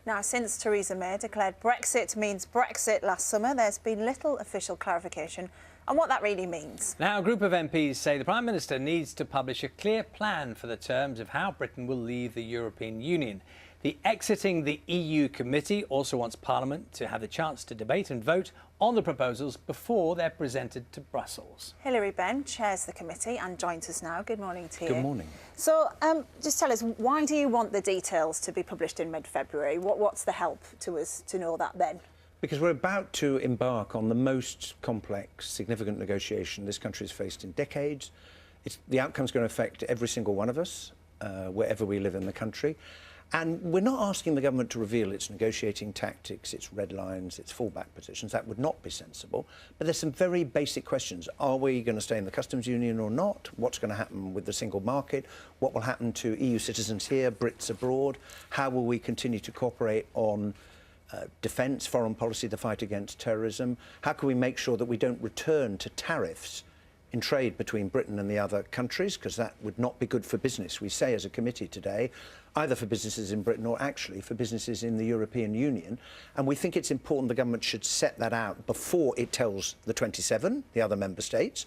Now, since Theresa May declared Brexit means Brexit last summer, there's been little official clarification on what that really means. Now, a group of MPs say the Prime Minister needs to publish a clear plan for the terms of how Britain will leave the European Union. The Exiting the EU Committee also wants Parliament to have the chance to debate and vote on the proposals before they're presented to Brussels. Hilary Benn chairs the committee and joins us now. Good morning to you. Good morning. So just tell us, why do you want the details to be published in mid-February? What's the help to us to know that then? Because we're about to embark on the most complex, significant negotiation this country has faced in decades. The outcome's going to affect every single one of us, wherever we live in the country. And we're not asking the government to reveal its negotiating tactics, its red lines, its fallback positions. That would not be sensible. But there's some very basic questions. Are we going to stay in the customs union or not? What's going to happen with the single market? What will happen to EU citizens here, Brits abroad? How will we continue to cooperate on defence, foreign policy, the fight against terrorism? How can we make sure that we don't return to tariffs in trade between Britain and the other countries, because that would not be good for business, we say as a committee today, either for businesses in Britain or actually for businesses in the European Union. And we think it's important the government should set that out before it tells the 27, the other member states.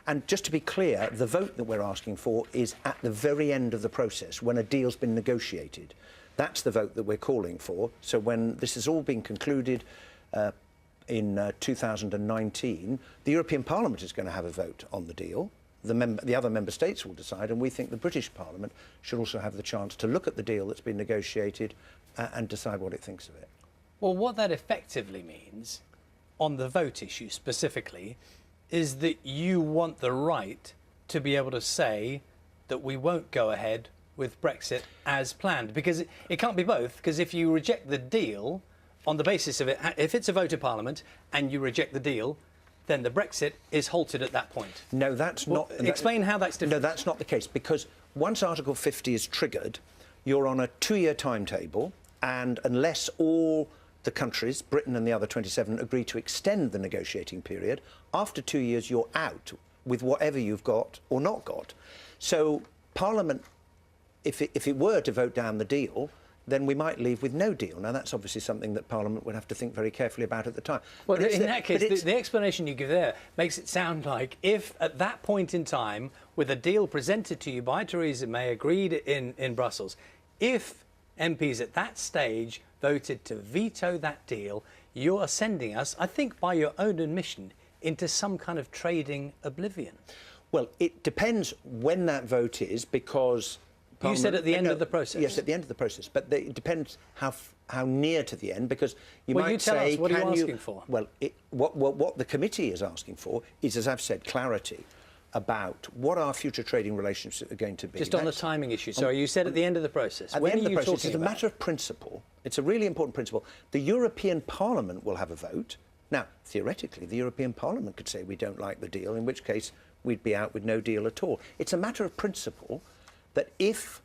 And just to be clear, the vote that we're asking for is at the very end of the process, when a deal's been negotiated. That's the vote that we're calling for. So when this has all been concluded in 2019, the European Parliament is going to have a vote on the deal. The other member states will decide, and we think the British Parliament should also have the chance to look at the deal that's been negotiated and decide what it thinks of it. Well, what that effectively means, on the vote issue specifically, is that you want the right to be able to say that we won't go ahead with Brexit as planned, because it can't be both, because if you reject the deal on the basis of it, if it's a vote of Parliament and you reject the deal, then the Brexit is halted at that point. No, that's not... Explain how that's different. No, that's not the case, because once Article 50 is triggered, you're on a 2-year timetable, and unless all the countries, Britain and the other 27, agree to extend the negotiating period, after 2 years you're out with whatever you've got or not got. So Parliament, if it were to vote down the deal, then we might leave with no deal. Now, that's obviously something that Parliament would have to think very carefully about at the time. Well, in that case, the explanation you give there makes it sound like if, at that point in time, with a deal presented to you by Theresa May, agreed in Brussels, if MPs at that stage voted to veto that deal, you are sending us, I think by your own admission, into some kind of trading oblivion. Well, it depends when that vote is, because... You said at the end of the process. Yes, at the end of the process. But it depends how near to the end, because you might say... Well, you tell us, what are you asking for? Well, what the committee is asking for is, as I've said, clarity about what our future trading relationships are going to be. Just on the timing issue. So you said at the end of the process. At the end of the process, it's a matter of principle. It's a really important principle. The European Parliament will have a vote. Now, theoretically, the European Parliament could say we don't like the deal, in which case we'd be out with no deal at all. It's a matter of principle that if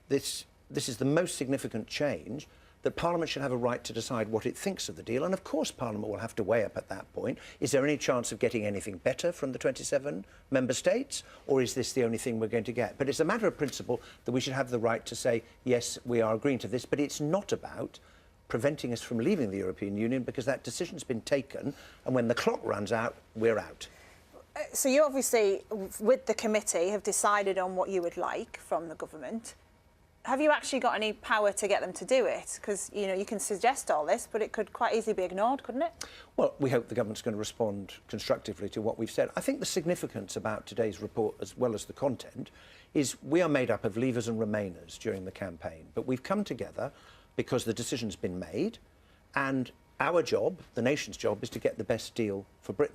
this is the most significant change, that Parliament should have a right to decide what it thinks of the deal. And of course Parliament will have to weigh up at that point. Is there any chance of getting anything better from the 27 member states? Or is this the only thing we're going to get? But it's a matter of principle that we should have the right to say, yes, we are agreeing to this, but it's not about preventing us from leaving the European Union, because that decision's been taken, and when the clock runs out, we're out. So you obviously, with the committee, have decided on what you would like from the government. Have you actually got any power to get them to do it? Because, you know, you can suggest all this, but it could quite easily be ignored, couldn't it? Well, we hope the government's going to respond constructively to what we've said. I think the significance about today's report, as well as the content, is we are made up of leavers and remainers during the campaign. But we've come together because the decision's been made, and our job, the nation's job, is to get the best deal for Britain.